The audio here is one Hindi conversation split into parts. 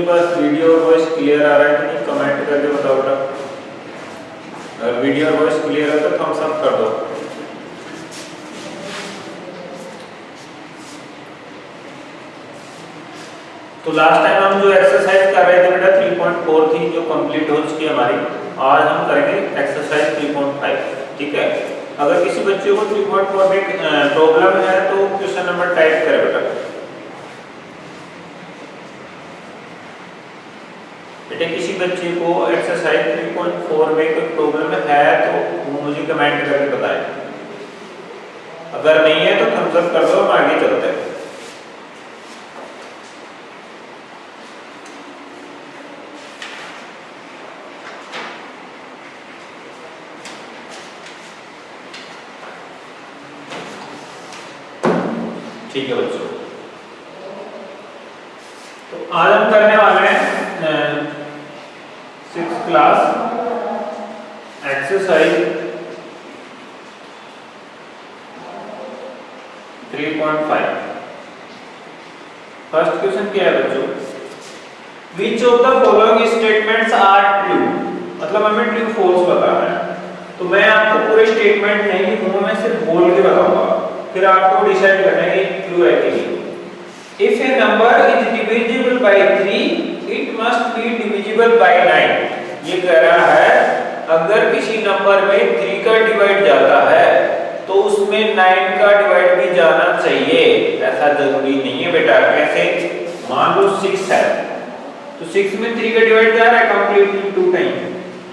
के पास वीडियो और वॉइस क्लियर आ रहा है कि नहीं, कमेंट करके बताओ बेटा। अगर वीडियो और वॉइस क्लियर है तो थम्स अप कर दो। तो लास्ट टाइम हम जो एक्सरसाइज कर रहे थे बेटा 3.4 थी जो कंप्लीट हो चुकी है हमारी। आज हम करेंगे एक्सरसाइज 3.5। ठीक है, अगर किसी बच्चे को 3.4 में प्रॉब्लम है तो क्वेश्चन नंबर टाइप करे बेटा। बेटे किसी बच्चे को एक्सरसाइज 3.4 में कोई प्रॉब्लम है तो वो मुझे कमेंट करके बताएं। अगर नहीं है तो थम्स अप कर दो, हम आगे चलते हैं। ठीक है बच्चों, तो आज हम करने वाले हैं 6th class exercise 3.5। First question क्या है बच्चों, which of the following statements are true. मतलब हमें ट्रू फॉल्स बताना है। तो मैं आपको पूरे स्टेटमेंट नहीं लिखूंगा, मैं सिर्फ बोल के बताऊंगा, फिर आपको डिसाइड करना है कि ट्रू है कि नहीं। If a number is divisible by 3, it must be divisible by 9। ये कह रहा है अगर किसी नंबर में 3 का डिवाइड जाता है तो उसमें 9 का डिवाइड भी जाना चाहिए। ऐसा जरूरी नहीं है बेटा। कैसे? मान लो 6 है तो 6 में 3 का डिवाइड जा रहा है कंप्लीटली 2 टाइम,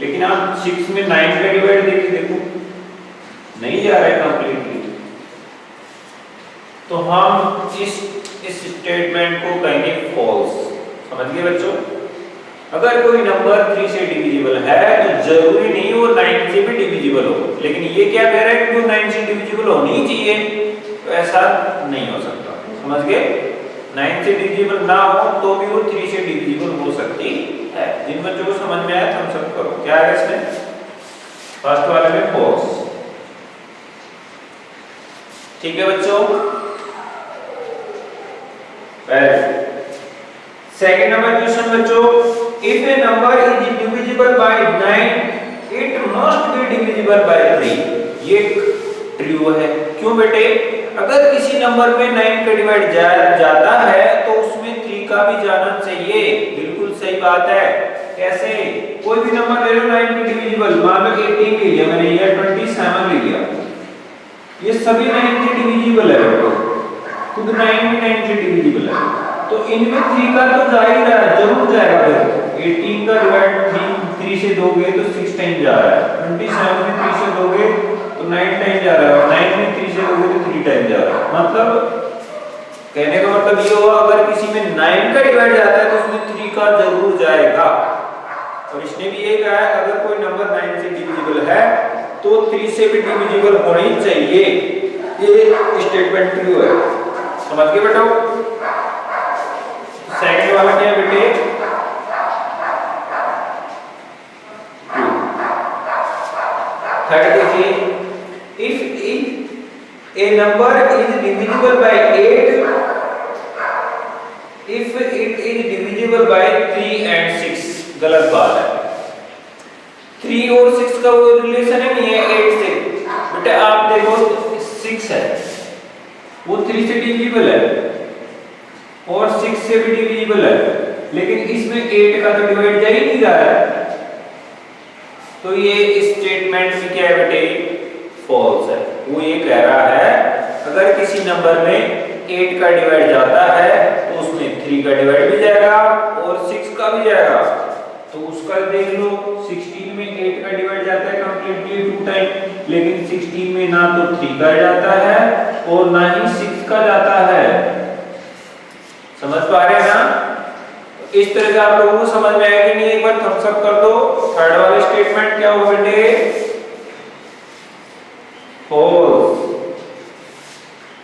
लेकिन आप 6 में 9 का डिवाइड देखो नहीं जा रहा है कंप्लीटली। तो हम इस स्टेटमेंट को कहेंगे फॉल्स। समझ गए बच्चों? अगर कोई नंबर 3 से डिविजिबल है तो जरूरी नहीं वो 9 से भी डिविजिबल हो, लेकिन ये क्या कह रहा है कि वो 9 से डिविजिबल होनी ही चाहिए, तो ऐसा नहीं हो सकता। समझ गए? 9 से डिविजिबल ना हो तो भी वो 3 से डिविजिबल हो सकती है। जिन बच्चों को समझ में आया थम्स अप करो। क्या है इसमें? फर्स्ट वाले में फॉल्स। ठीक है बच्चों, सेकंड नंबर क्वेश्चन बच्चों, if A number is divisible by 9 it must be divisible by 3। ये ट्रू है। क्यों बेटे? अगर किसी नंबर में 9 का डिवाइड जाता है तो उसमें 3 का भी जाना चाहिए। बिल्कुल सही बात है। कैसे? कोई भी नंबर ले लो 9 के डिविजिबल, मान लो 18 ले लिया मैंने या 27 ले लिया, ये सभी 9 के डिविजिबल है बेटा। खुद 9 भी 9 से डिविजिबल है, तो इनमें 3 का तो जा ही रहा है, जरूर जाएगा। फिर 18 का डिवाइड 3 से दोगे तो 6 टाइम जा रहा है, 27 में 3 से दोगे तो 9 टाइम जा रहा है, 9 में 3 से दोगे तो 3 टाइम जा रहा है। मतलब कहने का मतलब ये हुआ अगर किसी में 9 का डिवाइड जाता है तो उसमें 3 का जरूर जाएगा। और इसने भी ये कहा है अगर कोई नंबर 9 से डिविजिबल है तो 3 से भी डिविजिबल होनी चाहिए। ये स्टेटमेंट ट्रू है। समझ गए बेटा? सेकंड वाला क्या है बेटे? थर्ड देखिए, if A number is divisible by 8 if it is divisible by 3 and 6। गलत बात है। 3 और 6 का वो रिलेशन ही नहीं है 8 से। बेटा आप देखो 6 है वो 3 से डिविजिबल है और 6 से भी डिविजिबल है, लेकिन इसमें 8 का तो डिवाइड जा ही नहीं रहा है। तो ये स्टेटमेंट में क्या है बेटे? फॉल्स है। वो ये कह रहा है अगर किसी नंबर में 8 का डिवाइड जाता है तो उसमें 3 का डिवाइड भी जाएगा और 6 का भी जाएगा। तो उसका देख लो 16 में 8 का डिवाइड जाता है कंप्लीटली 2 टाइम, लेकिन 16 में ना तो 3 का जाता है और ना ही 6 का जाता है। समझ पा रहे हैं ना? तो इस तरह से आप लोगों को समझ में आया कि नहीं? एक बार थम्स अप कर दो। थर्ड वाले स्टेटमेंट क्या होगा बेटे? फॉल्स।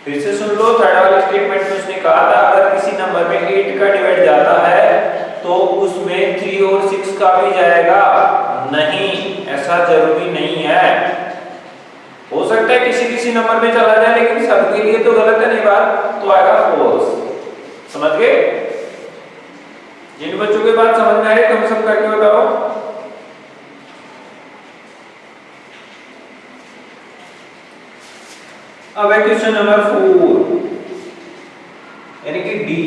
फिर से सुन लो। थर्ड वाले स्टेटमेंट में उसने कहा था अगर किसी नंबर में 8 का डिवाइड जाता है तो उसमें 3 और 6 का भी जाएगा। नहीं, ऐसा जरूरी नहीं है। हो सकता है किसी किसी नंबर में चला जाए, लेकिन सबके लिए तो गलत है नहीं बात, तो आएगा फॉल्स। समझ गए? जिन बच्चों के बात समझ में आ रही है तुम सब करके बताओ। अब है क्वेश्चन नंबर 4 यानी कि D.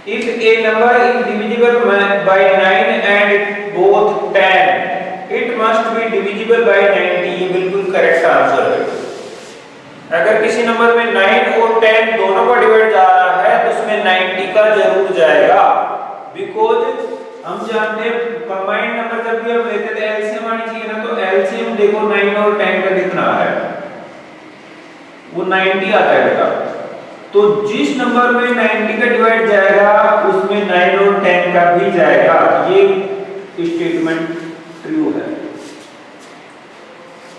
If A number is divisible by 9 and both 10 it must be divisible by 90। ये बिल्कुल करेक्ट आंसर है। अगर किसी नंबर में 9 और 10 दोनों का डिवाइड जा रहा है तो उसमें 90 का जरूर जाएगा, बिकॉज हम जानते हैं कंबाइंड नंबर जब भी हम लेते थे एलसीएम आनी चाहिए ना, तो एलसीएम देखो 9 और 10 का कितना है, वो 90 आता है बेटा। तो जिस नंबर में 90 का डिवाइड जाएगा उसमें 9 और 10 का भी जाएगा। ये स्टेटमेंट ट्रू है,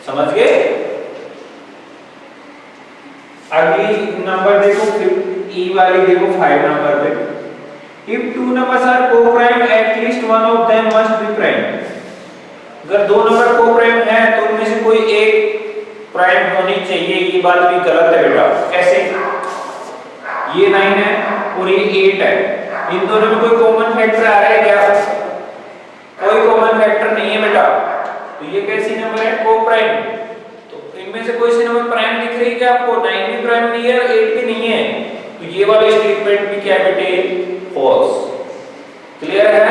समझ गए। अगली नंबर देखो, ई वाली देखो 5 नंबर पे। If two numbers are co-prime, at least one of them must be prime। अगर दो नंबर co-prime है तो उनमें से कोई एक प्राइम होनी चाहिए। ये बात भी गलत है बेटा। कैसे? ये 9 है और ये 8 है, इन दोनों में कोई कॉमन फैक्टर आ रहा है क्या? कोई कॉमन फैक्टर नहीं है बेटा, तो ये कैसी नंबर है? को-प्राइम। तो इनमें से कोई सी नंबर प्राइम दिख रही है क्या आपको? 9 भी प्राइम नहीं है और 8 भी नहीं है, तो ये वाला स्टेटमेंट भी क्या बेटे? फॉल्स। क्लियर है?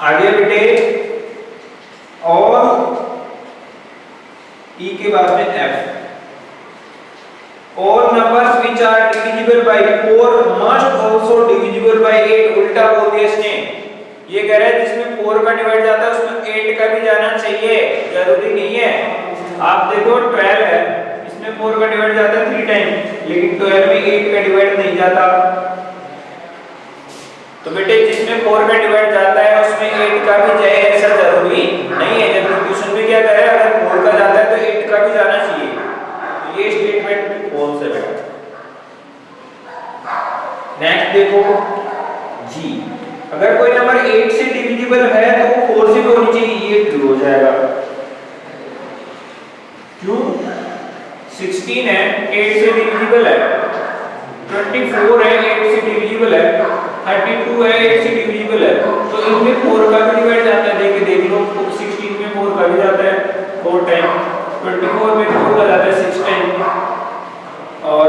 आगे बेटे और ई के बाद में F. All numbers which are divisible by 4 must also divisible by 8। उल्टा बोल दिया इसने। ये कह रहा है जिसमें 4 का डिवाइड जाता है उसमें 8 का भी जाना चाहिए, जरूरी नहीं है। आप देखो 12 है, इसमें 4 का डिवाइड जाता है 3 टाइम, लेकिन 12 में 8 का डिवाइड नहीं जाता। तो बेटे जिसमें 4 का डिवाइड जाता है उसमें 8 का भी जाए ऐसा जरूरी नहीं है। जब क्वेश्चन में क्या करे, अगर 4 का जाता है तो 8 का भी जाना चाहिए, तो ये स्टेटमेंट भी फॉल्स है बेटा। नेक्स्ट देखो जी, अगर कोई नंबर 8 से डिविजिबल है तो वो 4 से भी होनी चाहिए, ये ट्रू हो जाएगा। क्यों? 16 है 8 से डिविजिबल है, 24 है 8 से डिविजिबल है, 32 है 8 से डिविजिबल है, तो इनमें 4 का भी डिवाइड जाता है। देख लो 16 में 4 का भी जाता है 4 टाइम, 24 में 4 का जाता है 6 टाइम, और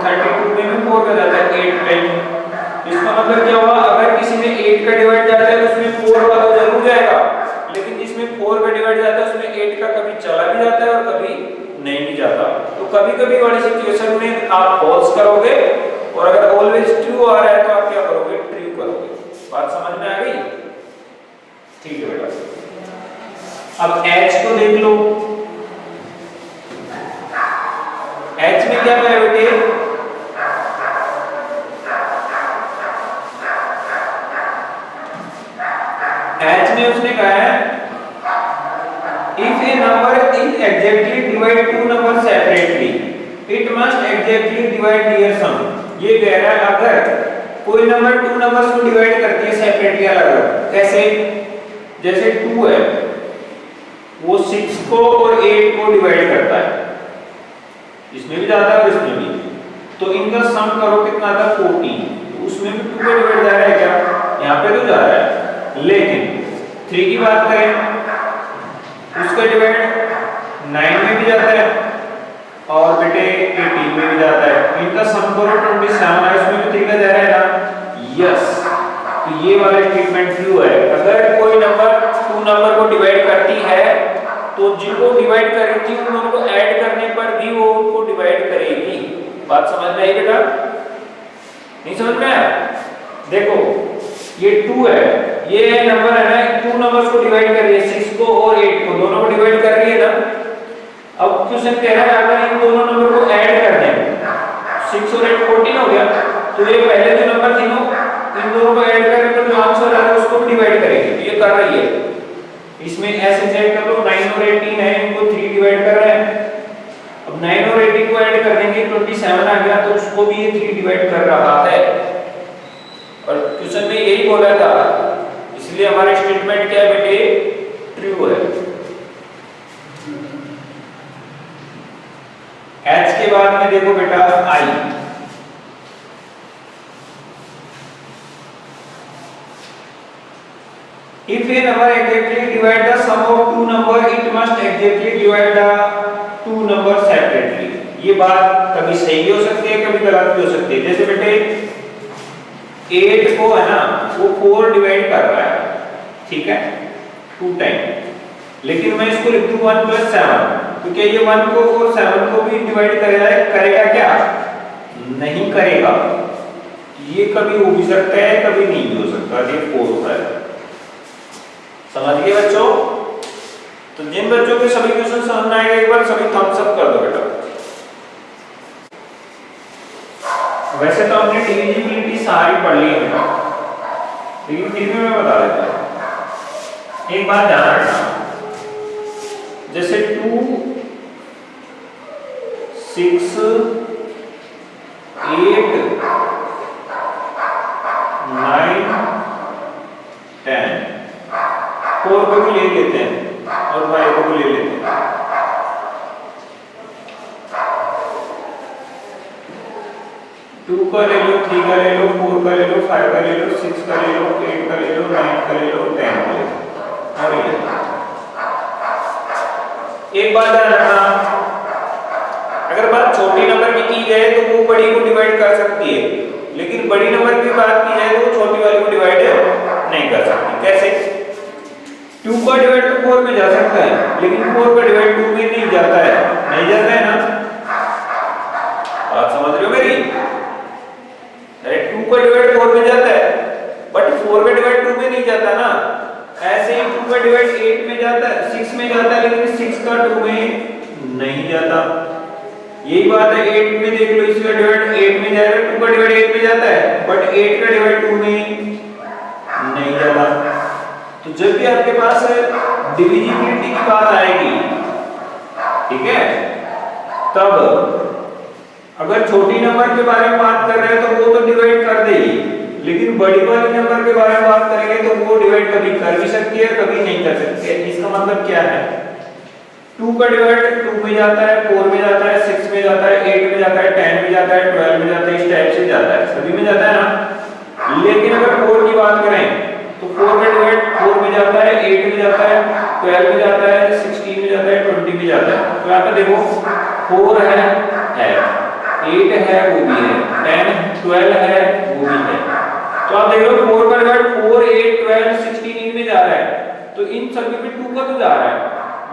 32 में भी 4 का जाता है 8 टाइम। इसका मतलब क्या हुआ? अगर किसी में 8 का डिवाइड जाता है तो उसमें 4 का तो जरूर जाएगा, लेकिन जिसमें 4 का डिवाइड जाता है उसमें 8 का कभी चला भी जाता है और कभी नहीं भी जाता। तो कभी-कभी वाली सिचुएशन में आप फॉल्स करोगे, और अगर ऑलवेज ट्रू आ रहा है तो आप क्या करोगे? ट्रू करोगे। बात समझ में आ गई? ठीक है बेटा। अब H को देख लो। H में क्या है बेटे? H में उसने कहा है if a number is exactly divide two numbers separately it must exactly divide their sum। ये कह रहा है अगर कोई नंबर 2 नंबर्स को डिवाइड करती है सेपरेटली अलग, कैसे? जैसे 2 है वो 6 को और 8 को डिवाइड करता है, इसमें भी जाता है और इसमें भी, तो इनका सम करो कितना आता है? 14। तो उसमें भी 2 का डिवाइड जा रहा है क्या? यहाँ पे तो जा रहा है, लेकिन 3 की बात करें उसका डिवाइड 9 में भी जाता है और बेटे 18 में भी जाता है, इनका सम करो 27 है, इसमें भी 3 का जा रहा है ना? यस। तो ये वाला स्टेटमेंट ट्रू है। अगर कोई नंबर 2 नंबर को डिवाइड करती है तो जिनको डिवाइड कर रही थी उन दोनों को ऐड करने पर भी वो उनको डिवाइड करेगी। बात समझ में आई बेटा? नहीं समझ में आया? देखो ये 2 है, ये नंबर है ना, 2 नंबर्स को डिवाइड कर रही है, 6 को और 8 को, दोनों को डिवाइड कर रही है ना। अब क्वेश्चन कह रहा है अगर इन दोनों नंबर को ऐड कर दें, 6 और 8 14 हो गया, तो ये पहले जो नंबर थी इन दोनों को ऐड करने पर जो आंसर आ रहा है उसको डिवाइड करेगी, तो ये कर रही है। इसमें ऐसे चेक कर लो 9 और 18 है, इनको 3 डिवाइड कर रहे हैं। अब 9 और 18 को ऐड कर देंगे 27 आ गया, तो उसको भी ये 3 डिवाइड कर रहा है। और क्वेश्चन में यही बोला था, इसलिए हमारा स्टेटमेंट क्या है बेटे? ट्रू है। H के बाद में देखो बेटा I। exactly divide the sum of two number, it must exactly divide the two number separately. ये बात कभी सही भी हो सकती है, कभी गलत भी हो सकती है। जैसे बेटे 8 को है ना वो 4 डिवाइड कर रहा है, ठीक है, 2 टाइम, लेकिन मैं इसको लिख दूं 1 + 7, तो क्या ये 1 को और 7 को भी डिवाइड करेगा क्या? नहीं करेगा। ये कभी हो भी सकता है, कभी नहीं भी हो सकता। ये 4 होता है। समझ गए बच्चों? तो जिन बच्चों के सभी क्वेश्चन समझ में आएगा एक बार सभी थम्स अप कर दो बेटा। वैसे तो हमने डिविजिबिलिटी सारी पढ़ ली है बेटा, लेकिन फिर भी मैं बता देता हूं। एक बात ध्यान रखना, जैसे 2 6 8 9 10 4 को भी ले लेते हैं और 5 को भी ले लेते हैं। 2 का ले लो, 3 का ले लो, 4 का ले लो, 5 का ले लो, 6 का ले लो, 8 का ले लो, 9 का ले लो, 10 का ले लो। और ये एक बात ध्यान रखना, अगर बात छोटी नंबर की जाए तो वो बड़ी को डिवाइड कर सकती है, लेकिन बड़ी नंबर की बात की जाए तो वो छोटी वाली को डिवाइड नहीं कर सकती। कैसे? 2 का डिवाइड तो 4 में जा सकता है, लेकिन 4 का डिवाइड 2 में नहीं जाता है। नहीं जाता है ना? बात समझ रहे हो मेरी? 2 का डिवाइड 4 में जाता है, बट 4 का डिवाइड 2 में नहीं जाता ना। ऐसे ही 2 का डिवाइड 8 में जाता है, 6 में जाता है, लेकिन 6 का 2 में नहीं जाता। यही बात है 8 में देख लो, इसका डिवाइड 8 में जाएगा, 2 का डिवाइड 8 में जाता है, बट 8 का डिवाइड 2 में नहीं जाता। तो जब भी आपके पास डिविजिबिलिटी की बात आएगी, ठीक है, तब अगर छोटी नंबर के बारे में बात कर रहे हैं तो वो तो डिवाइड कर देगी, लेकिन बड़ी वाली नंबर के बारे में बात करेंगे तो वो डिवाइड कभी कर भी सकती है, कभी नहीं कर सकती है। इसका मतलब क्या है? 2 का डिवाइड 2 में जाता है, 4 में जाता है, 6 में जाता है, 8 में जाता है, 10 में जाता है, 12 में जाता है, इस टाइप से जाता है, सभी में जाता है ना। लेकिन अगर 4 की बात करें तो 4 का डिवाइड 4 में जाता है, 8 में जाता है, 12 में जाता है, 16 में जाता है, 20 में जाता है। तो यहाँ पे देखो 4 है, 8 है, वो भी है, 10 12 है, वो भी है। तो आप देख लो 4 का डिवाइड 4 8 12 16 इनमें जा रहा है, तो इन सभी में 2 का तो जा रहा है,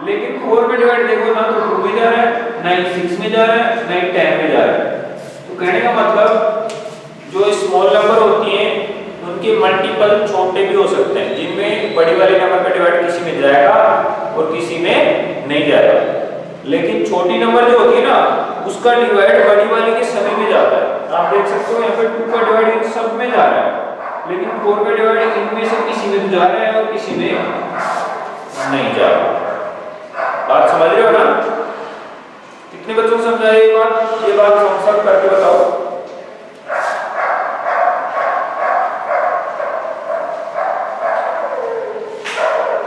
लेकिन 4 का डिवाइड देखो ना तो 2 में जा रहा है, ना ही 6 में जा रहा है, ना ही 10 में जा रहा है। तो कहने का मतलब जो स्मॉल नंबर होती हैं उनके मल्टीपल छोटे भी हो सकते हैं, जिनमें बड़ी वाली नंबर का डिवाइड किसी में जाएगा और किसी में नहीं जाएगा। लेकिन छोटी नंबर जो होती है ना उसका डिवाइड बड़ी वाली के सभी में जाता है। आप देख सकते हो यहाँ पे 2 का डिवाइड इन सब में जा रहा है, लेकिन 4 का डिवाइड इनमें से किसी में जा रहा है और किसी में नहीं जा रहा। बात समझ रहे हो ना? कितने बच्चों को समझा ये बात सब करके बताओ।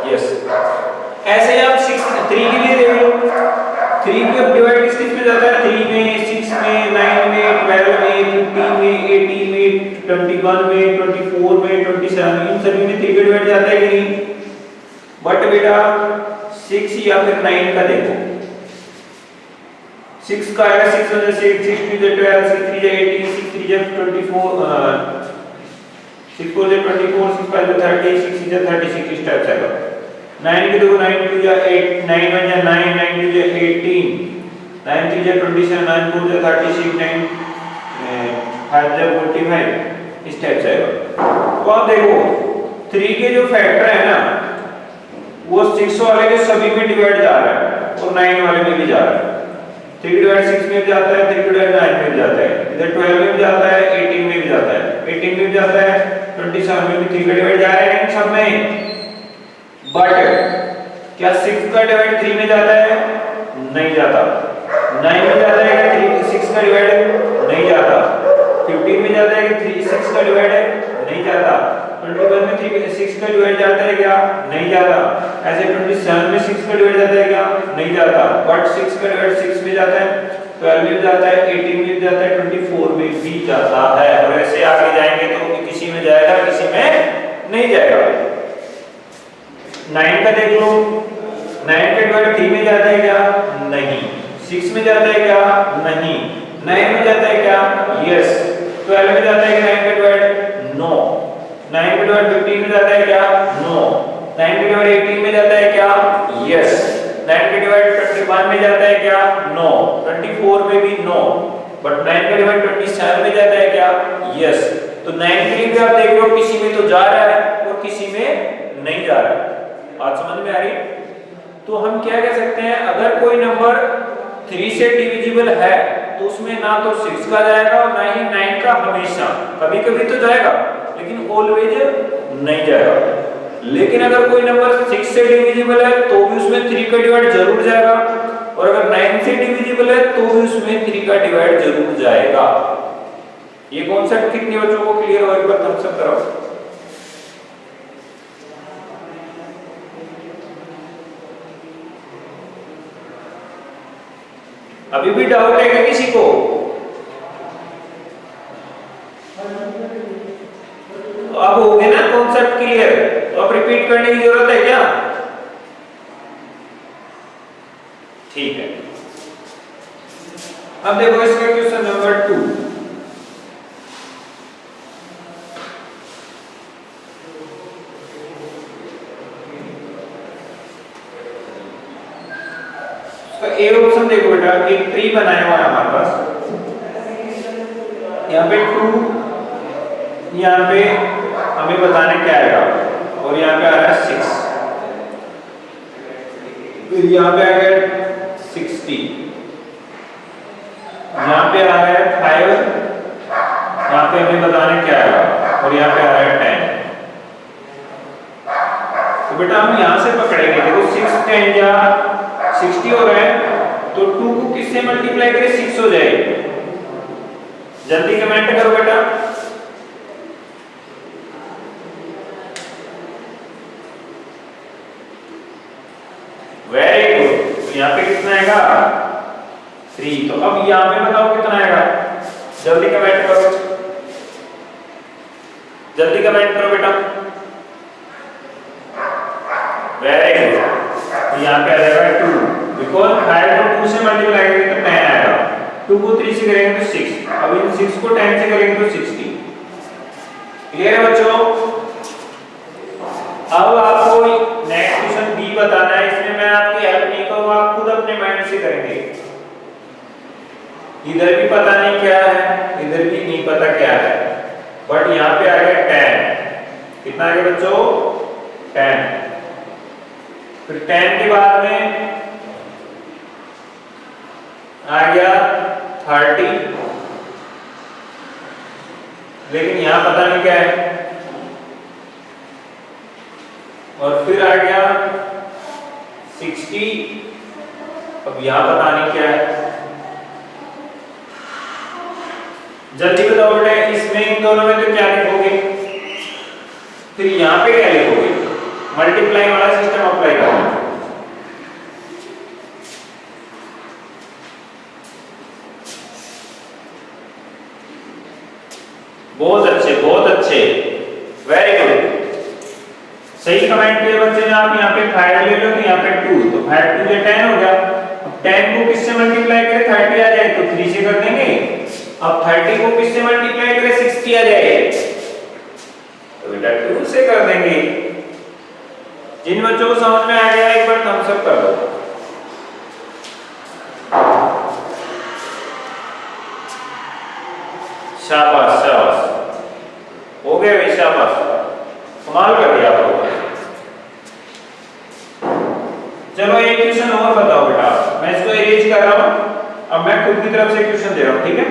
यस, ऐसे आप 3 के लिए देख लो। 3 का डिवाइड किस में जाता है? 3 में, 6 में, 9 में, 12 में, 15 में, 18 में, 21 में, 24 में, 27 में, इन सभी में 3 का डिवाइड जाता है कि नहीं? बट बेटा 6 या फिर 9 का देखो, 6 का आएगा 6 में से 6 2 12 6 3 18 6 3 24 6 4 24 6 5 30 6 6 36 इस टाइप से आएगा। 9 के देखो 9 2 या 8 9 1 या 9 9 2 या 18 9 3 या 27 9 4 या 36 9 5 या 45 इस टाइप से आएगा। तो आप देखो 3 के जो फैक्टर है ना वो 6 वाले के सभी में डिवाइड जा रहा है और 9 वाले में भी जा रहा है। 3 डिवाइड 6 में भी जाता है, 3 डिवाइड 9 में भी जाता है, इधर 12 में भी जाता है, 18 में भी जाता है, 18 में भी जाता है, 27 में भी 3 का डिवाइड जा रहा है इन सब में। बट क्या 6 का डिवाइड 3 में जाता है? नहीं जाता। 9 में जाता है क्या 6 का डिवाइड? नहीं जाता। 15 में जाता है कि 6 का डिवाइड नहीं जाता। 21 में 6 का डिवाइड जाता है क्या? नहीं जाता। ऐसे 27 में 6 का डिवाइड जाता है क्या? नहीं जाता। बट 6 का डिवाइड 6 में जाता है, 12 में जाता है, 18 में जाता है, 24 में भी जाता है। और ऐसे आगे जाएंगे तो किसी में जाएगा, किसी में नहीं जाएगा। 9 का देख लो, 9 का डिवाइड 3 में जाता है क्या? नहीं। 6 में जाता है क्या? नहीं। 9 में जाता है क्या? यस। 12 में जाता है क्या 9 का डिवाइड? नो। 9 का डिवाइड 15 में जाता है क्या? नो। 9 का डिवाइड 18 में जाता है क्या? यस। 9 का डिवाइड 21 में जाता है क्या? नो। 24 में भी नो। बट 9 का डिवाइड 27 में जाता है क्या? यस। तो 9 के लिए भी आप देख लो, किसी में तो जा रहा है और किसी में नहीं जा रहा है। बात समझ में आ रही? तो हम क्या कह सकते हैं, अगर कोई नंबर 3 से डिविजिबल है तो उसमें ना तो 6 का जाएगा और ना ही 9 का। हमेशा कभी कभी तो जाएगा लेकिन ऑलवेज नहीं जाएगा। लेकिन अगर कोई नंबर 6 से डिविजिबल है तो भी उसमें 3 का डिवाइड जरूर जाएगा, और अगर 9 से डिविजिबल है तो भी उसमें 3 का डिवाइड जरूर जाएगा। ये कॉन्सेप्ट कितने बच्चों को क्लियर हो? एक बार थम्स अप कराओ। अभी भी डाउट है क्या किसी को? तो अब हो गया ना कॉन्सेप्ट क्लियर, तो अब रिपीट करने की जरूरत है क्या? ठीक है। अब देखो इसका क्वेश्चन नंबर 2। ए ऑप्शन देखो बेटा, एक ट्री बनाया हुआ है हमारे पास। यहाँ पे 2, यहाँ पे हमें बताने क्या आएगा, और यहाँ पे आ रहा है 6, फिर यहाँ पे आ गया 60, यहाँ पे आ रहा है 5, यहाँ पे हमें बताने क्या आएगा, और यहाँ पे आ रहा है 10। तो बेटा हम यहाँ से पकड़ेंगे, देखो 6 10 या 60 हो रहा है, तो 2 को किससे मल्टीप्लाई करें? 6 हो जाएगी। जल्दी कमेंट करो बेटा। Very good. तो यहाँ पे कितना आएगा? 3। तो अब यहाँ पे बताओ कितना आएगा? जल्दी कमेंट करो, जल्दी कमेंट करो बेटा। Very good. तो यहाँ पे आ जाएगा 2, बिकॉज 5 को 2 से मल्टीप्लाई करेंगे तो 10 आएगा, 2 को 3 से करेंगे तो 6, अब इन 6 को 10 से करेंगे तो 60। क्लियर है बच्चों? अब आपको नेक्स्ट क्वेश्चन बी बताना है। इसमें मैं आपकी हेल्प नहीं करूंगा, आप खुद अपने माइंड से करेंगे। इधर भी पता नहीं क्या है, इधर भी नहीं पता क्या है, बट यहाँ पे आ गया 10। कितना आ गया बच्चों? 10। फिर 10 के बाद में आ गया 30, लेकिन यहां पता नहीं क्या है, और फिर आ गया 60, अब यहां पता नहीं क्या है। जल्दी बताओ बेटा, इसमें इन दोनों में तो क्या लिखोगे? फिर यहां पे क्या लिखोगे? मल्टीप्लाई वाला सिस्टम अप्लाई करो। बहुत अच्छे, बहुत अच्छे, वेरी गुड। सही कमेंट किए बच्चे ने। आप यहाँ पे 5 ले लो तो यहाँ पे 2, तो 5 2 10 हो गया। अब 10 को किससे मल्टीप्लाई करें? 30 आ जाए तो 3 से कर देंगे। अब 30 को किससे मल्टीप्लाई करें? 60 आ जाए तो बेटा 2 से कर देंगे। जिन बच्चों को समझ में आ गया एक बार थम्स अप कर दो। शाबाश शाबाश, हो गया भाई, शाबाश, कमाल कर दिया आप लोगों ने। चलो एक क्वेश्चन और बताओ बेटा, मैं इसको अरेंज कर रहा हूं, अब मैं खुद की तरफ से क्वेश्चन दे रहा हूं, ठीक है?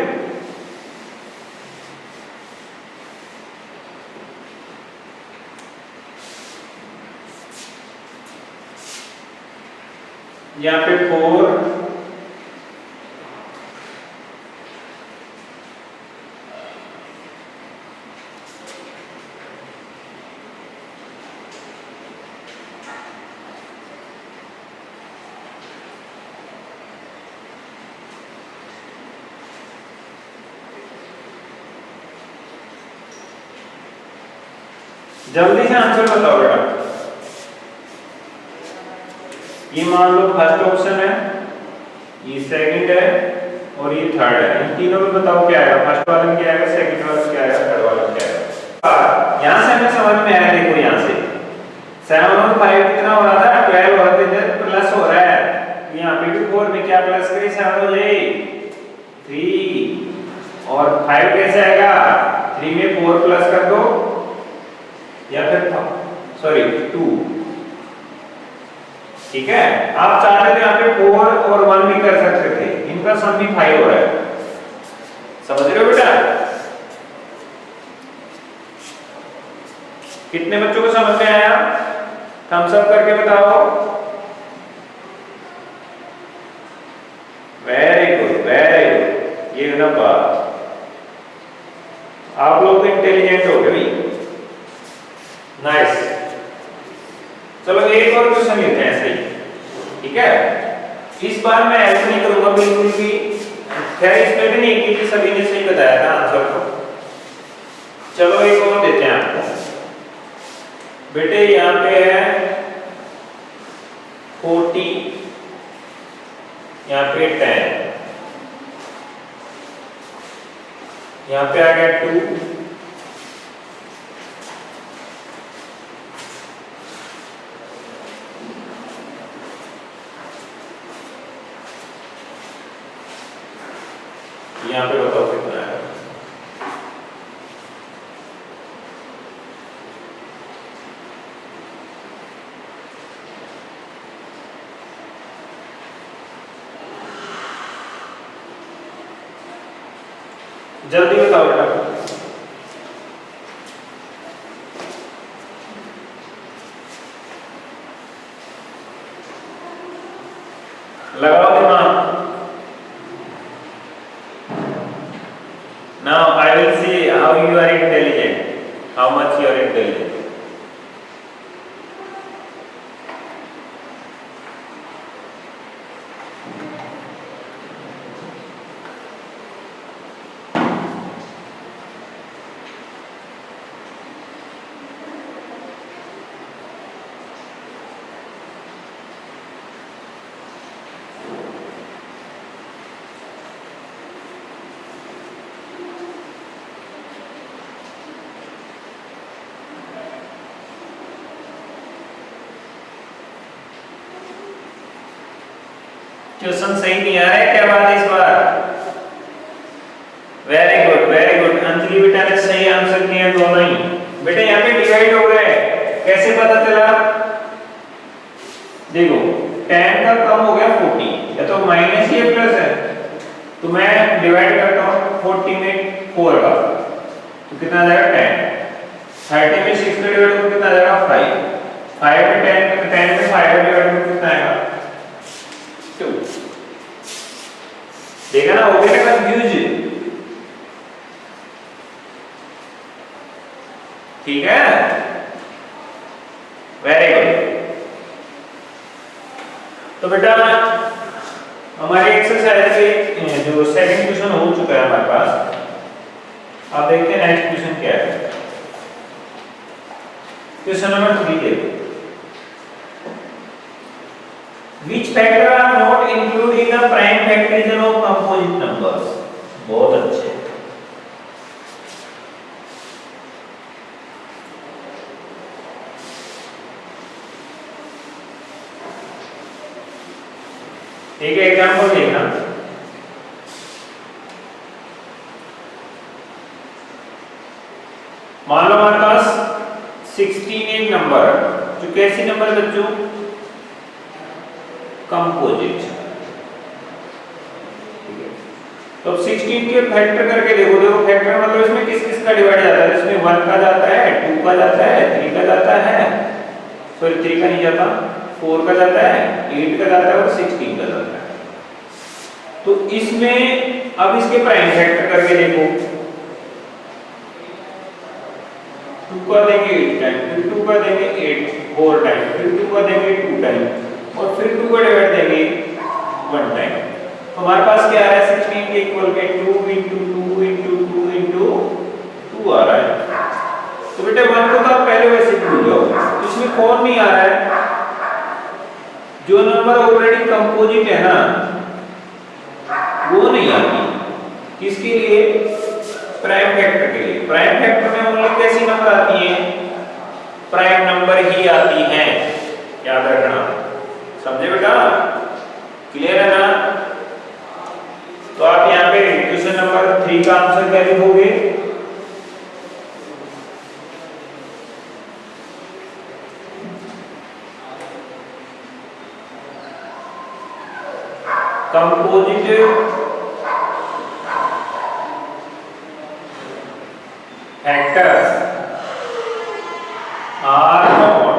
यहाँ पे 4, जल्दी से आंसर बताओ बेटा। ये मान लो फर्स्ट ऑप्शन है, ये सेकंड है और ये थर्ड है। इन तीनों में बताओ क्या आएगा, फर्स्ट वाले में क्या आएगा, सेकंड वाले में क्या आएगा, थर्ड वाले में क्या आएगा। यहां से हमें समझ में आया, देखो यहां से 7 और 5 कितना हो रहा था, 12 हो रहा था, इधर प्लस हो रहा है। यहां पे भी 4 में क्या प्लस करें, 7 हो जाए 3 और 5 कैसे आएगा, 3 में 4 प्लस कर दो या फिर सॉरी 2, ठीक है। आप चाहते थे यहाँ पे 4 और 1 भी कर सकते थे, इनका सम भी 5 हो रहा है, समझ रहे हो बेटा। कितने बच्चों को समझ में आया, थम्स अप करके बताओ। वेरी गुड वेरी गुड, ये ना बात, आप लोग इंटेलिजेंट हो गए भाई, नाइस। चलो एक और क्वेश्चन लेते हैं ऐसे ही, ठीक है। इस बार मैं हेल्प नहीं करूंगा बिल्कुल भी, खैर इसमें भी नहीं क्योंकि सभी ने सही बताया था आंसर को। चलो एक और देते हैं आपको बेटे, यहाँ पे है 40, यहाँ पे 10, यहाँ पे आ गया 2, यहाँ पे बताओ कितना है। जल्दी बताओ बेटा, लगाओ दिमाग। Now I will see how you are intelligent, how much you are intelligent. Question सही नहीं आ रहा है, क्या बात है इस बार। Very good very good, Anjali बेटा ने सही आंसर किया दोनों ही। बेटे यहाँ पे डिवाइड हो गए, कैसे पता चला, देखो 10 का कम हो गया 40, या तो माइनस या प्लस है, तो मैं डिवाइड करता हूँ 40 में 4 का, तो कितना आ जाएगा 10, 30 में 6 का डिवाइड करो कितना आ जाएगा 5, 5 में 10 में 5 का डिवाइड करो कितना आएगा 2। देखा ना, हो गया ना कंफ्यूज, ठीक है, वेरी गुड। तो बेटा हमारी एक्सरसाइज पे जो सेकंड क्वेश्चन हो चुका है हमारे पास, आप देखते हैं नेक्स्ट क्वेश्चन क्या है। क्वेश्चन नंबर 3 देखो, Which factor are not included in the prime factorization of composite numbers? बहुत अच्छे, एक एग्जांपल देखना। मान लो हमारे पास 16 एक नंबर, जो कैसी नंबर है बच्चों, कंपोजिट, ठीक है। तो अब 16 के फैक्टर करके देखो, देखो फैक्टर मतलब इसमें किस किस का डिवाइड जाता है, इसमें 1 का जाता है, 2 का जाता है, 3 का जाता है, सॉरी 3 का नहीं जाता, 4 का जाता है, 8 का जाता है और 16 का जाता है। तो इसमें अब इसके प्राइम फैक्टर करके देखो, 2 का देंगे 8 टाइम, फिर 2 का देंगे 8 4 टाइम, फिर 2 का देंगे 2 टाइम और फिर 2 का डिवाइड देंगे 1 टाइम। तो हमारे पास क्या आ रहा है, 16 के इक्वल के 2 into 2 into 2 into 2 आ रहा है। तो बेटे 1 को तो आप पहले वैसे भूल जाओ, इसमें कौन नहीं आ रहा है, जो नंबर ऑलरेडी कंपोजिट है ना वो नहीं आती। किसके लिए? प्राइम फैक्टर के लिए। प्राइम फैक्टर में ओनली कैसी नंबर आती है? प्राइम नंबर ही आती हैं, याद रखना। समझे बेटा? क्लियर है ना? तो आप यहाँ पे क्वेश्चन नंबर 3 का आंसर क्या लिखोगे? Composite factors are not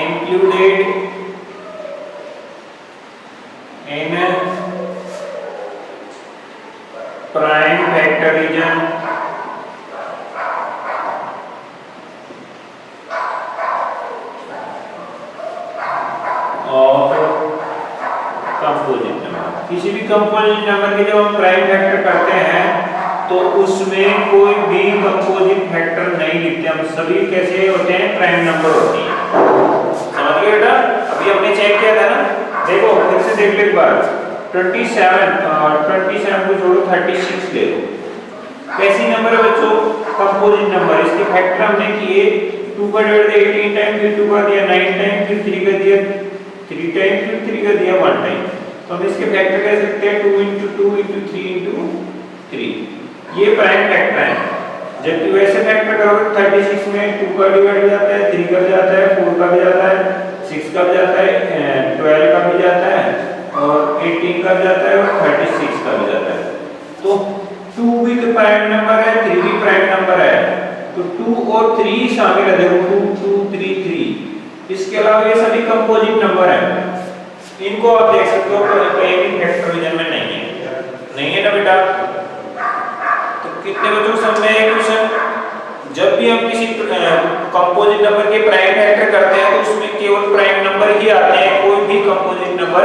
included in prime factorism of composite number। किसी भी कंपोजिट नंबर के जब हम प्राइम फैक्टर करते हैं तो उसमें कोई भी कंपोजिट फैक्टर नहीं लिखते हम, सभी कैसे होते हैं? प्राइम नंबर होती है। समझ गए बेटा? अभी हमने चेक किया था ना, देखो फिर से देख लो एक बार। 27 को जोड़ो 36 ले लो। कैसी नंबर है बच्चों? Composite number. इसके फैक्टर हमने किए, 2 का डिवाइड 18 टाइम, फिर 2 का दिया 9 टाइम, फिर 3 का दिया 3 टाइम, फिर 3 का दिया 1 टाइम। तो हम इसके फैक्टर कह सकते हैं 2 × 2 × 3 × 3। ये प्राइम फैक्टर है। जबकि वैसे फैक्टर करोगे 36 में 2 का डिवाइड हो जाता है, 3 का भी जाता है, 4 का भी जाता है, 6 का भी जाता है, 12 का भी जाता है, और 18 का भी जाता है, और 36 का भी जाता है। तो 2 भी तो प्राइम नंबर है, 3 भी प्राइम नंबर है। तो 2 और 3 शामिल है। देखो 2 2 3 3। इसके अलावा ये सभी कंपोजिट नंबर है। इनको आप देख सकते हो कहीं भी फैक्टराइजेशन में नहीं है। नहीं है ना बेटा? कितने बच्चों समझ में आया क्वेश्चन? जब भी हम किसी कंपोजिट नंबर के प्राइम फैक्टर करते हैं तो उसमें केवल प्राइम नंबर ही आते हैं, कोई भी कंपोजिट नंबर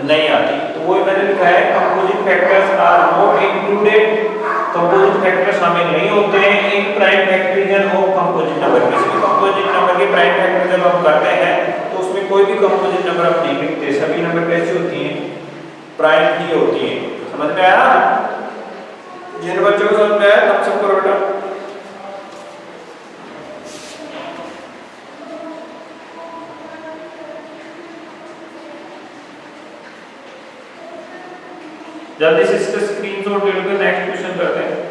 नहीं आती। तो वो मैंने लिखा है composite factors are not included. Composite factor शामिल नहीं होते हैं in prime factorisation of composite number. किसी भी कंपोजिट नंबर के प्राइम फैक्टर जब हम करते हैं तो उसमें कोई भी कंपोजिट नंबर आप नहीं लिखते। सभी नंबर कैसी होती हैं? प्राइम ही होती हैं। समझ में आया? जिन बच्चों को समझ में आया तब सब करो बेटा। जल्दी से इसका स्क्रीनशॉट ले लो, नेक्स्ट क्वेश्चन करते हैं।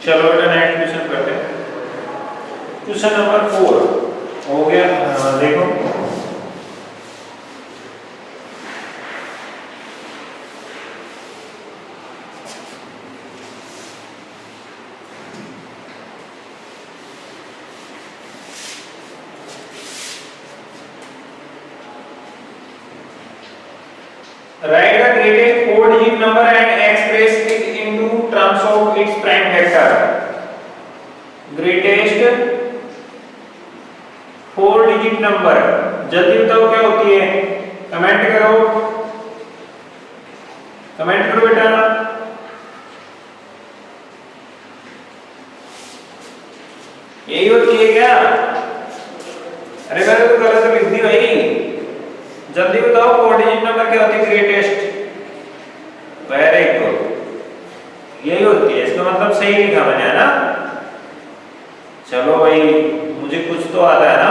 चलो बेटा नेक्स्ट क्वेश्चन करते हैं। क्वेश्चन नंबर 4 हो गया। देखो write the greatest 4-digit number and express it into terms of its prime factor। greatest 4-digit number जल्दी बताओ क्या होती है? कमेंट करो, कमेंट करो बेटा। यही होती है क्या? अरे मैंने तो गलत लिख दी भाई। जल्दी बताओ 4 डिजिट नंबर क्या होती है? ग्रेटेस्ट। वेरी गुड, यही होती है। इसका मतलब सही लिखा मैंने, है ना? चलो भाई मुझे कुछ तो आता है ना।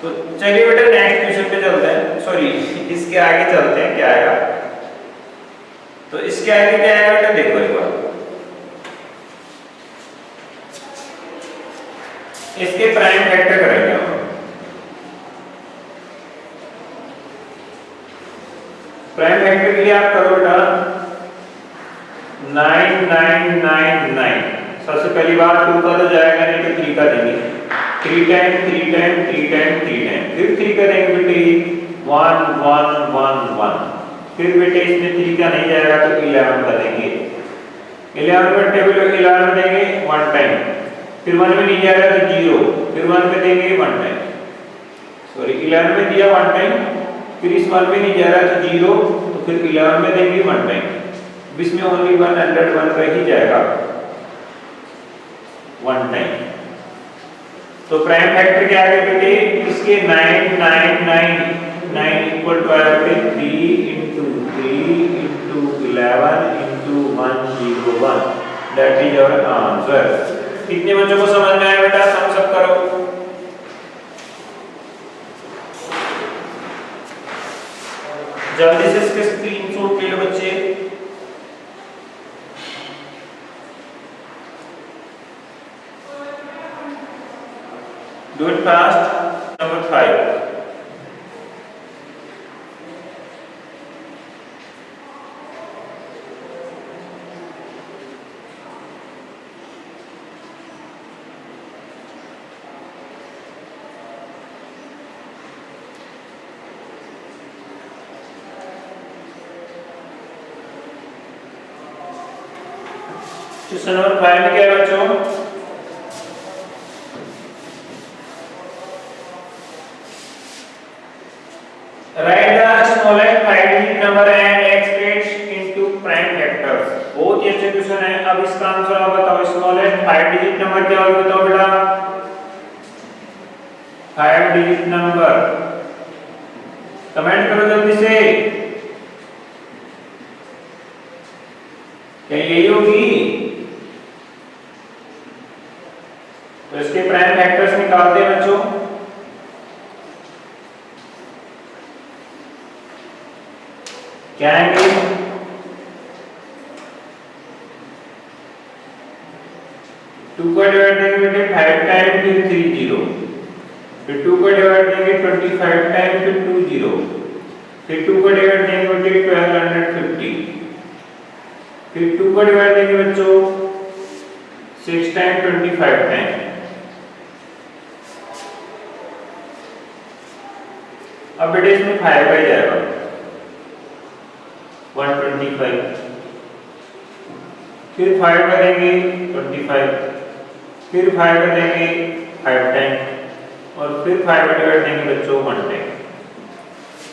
तो चलिए बेटा नेक्स्ट क्वेश्चन पे चलते हैं। सॉरी इसके आगे चलते हैं, क्या आएगा? तो इसके आगे क्या आएगा बेटा? देखो एक बार, इसके प्राइम फैक्टर करेंगे हम। प्राइम फैक्टर के लिए आप करो बेटा 9999। सबसे पहली बार 2 का तो जाएगा नहीं तो 3 का देंगे। 3 टाइम 3 टाइम 3 टाइम 3 टाइम, फिर 3 का देंगे बेटे 1 1 1 1। फिर बेटे इसमें 3 का नहीं जाएगा तो 11 का देंगे। 11 में टेबल 11 देंगे 1 टाइम। फिर 1 में नहीं जा रहा तो 0, फिर 1 में देंगे 1 टाइम, सॉरी 11 में दिया 1 टाइम, फिर इस 1 में नहीं जा रहा तो 0, तो फिर 11 में देंगे 1 टाइम, इसमें ओनली 101 रह ही जाएगा 1 टाइम। तो प्राइम फैक्टर क्या है बेटे, इसके 9 9 9 9 इक्वल टू आया बेटे 3 into 3 into 11 into 101, that is our answer. कितने बच्चों को समझ में आया बेटा, सम सब करो। जल्दी से इसके स्क्रीनशॉट ले लो बच्चे। Do it fast. Number 5. Question number 5 में क्या है बच्चों, write the smallest 5-digit number and express into prime factors। बहुत ही अच्छा क्वेश्चन है। अब इसका आंसर आप बताओ, स्मॉलेस्ट 5-digit नंबर क्या होगा बताओ बेटा, 5-digit नंबर कमेंट करो जल्दी से, क्या यही होगी? तो इसके प्राइम फैक्टर्स निकालते हैं बच्चों। क्या आएंगे, 2 का डिवाइड देंगे बेटे 5 टाइम फिर 3 0, फिर 2 का डिवाइड देंगे 25 टाइम फिर 2 0, फिर 2 का डिवाइड देंगे बेटे 1250, फिर 2 का डिवाइड देंगे बच्चों 6 टाइम 25 टाइम। अब बेटे इसमें 5 आ जाएगा 125, फिर 5 का देंगे 25, फिर 5 का देंगे 5 टाइम और फिर 5 का डिवाइड देंगे बच्चों 1 टाइम।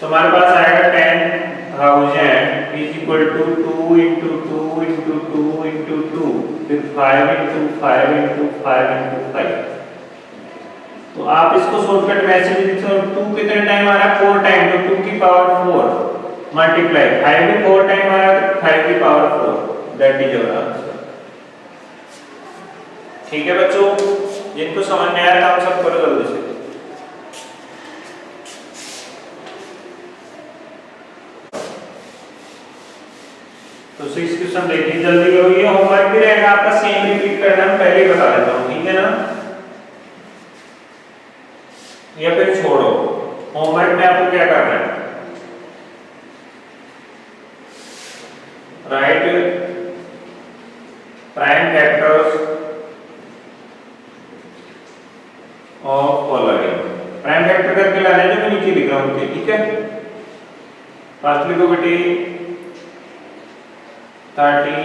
तो हमारे पास आएगा 10,000 is equal to 2 into 2 into 2 into 2, फिर 5 into 5 into 5 into 5। तो आप इसको शॉर्टकट में ऐसे भी लिख सकते हो, 2 कितने टाइम आ रहा है 4 टाइम, तो 2 की पावर 4 मल्टीप्लाई 5 भी 4 टाइम आ रहा है तो 5 की power 4, that is our answer. ठीक है बच्चों, जिनको समझ में आया था हम सब करो जल्दी से। तो 6 क्वेश्चन देखिए, जल्दी करो, ये होमवर्क भी रहेगा आपका, सेम रिपीट करना मैं पहले ही बता देता हूं, ठीक है ना, या फिर छोड़ो। होमवर्क में आपको क्या करना है, right prime factors of following, prime factor करके लाने जो मैं नीचे लिख रहा हूं, ठीक है। फर्स्ट लिखो बेटे 13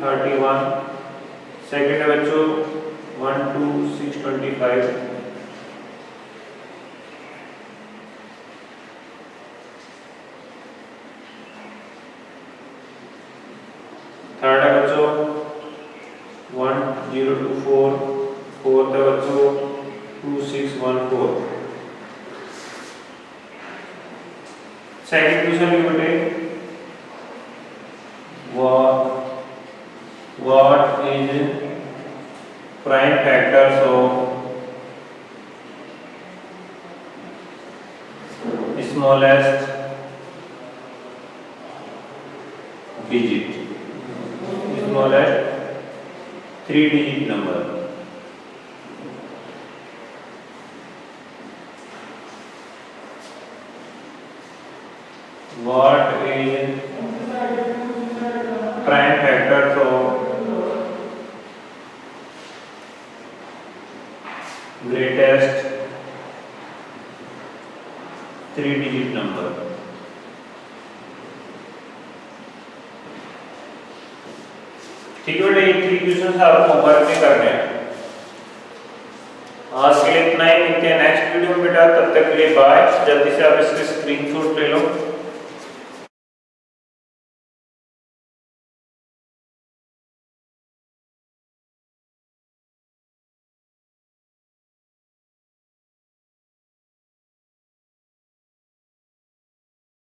31, सेकंड है बच्चों 1 2 6 25, थर्ड है बच्चों 1 0 2 4, फोर्थ है बच्चों 2 6 1 4। सेकंड क्वेश्चन लिखो बेटे, what is prime factors of smallest digit, smallest 3-digit number। What is prime factors of greatest 3-digit number? ठीक है बेटा, ये 3 क्वेश्चन आप होमवर्क में करने हैं। आज के लिए इतना ही, मिलते हैं नेक्स्ट वीडियो में बेटा, तब तक के लिए बाय। जल्दी से आप इसके स्क्रीनशॉट ले लो।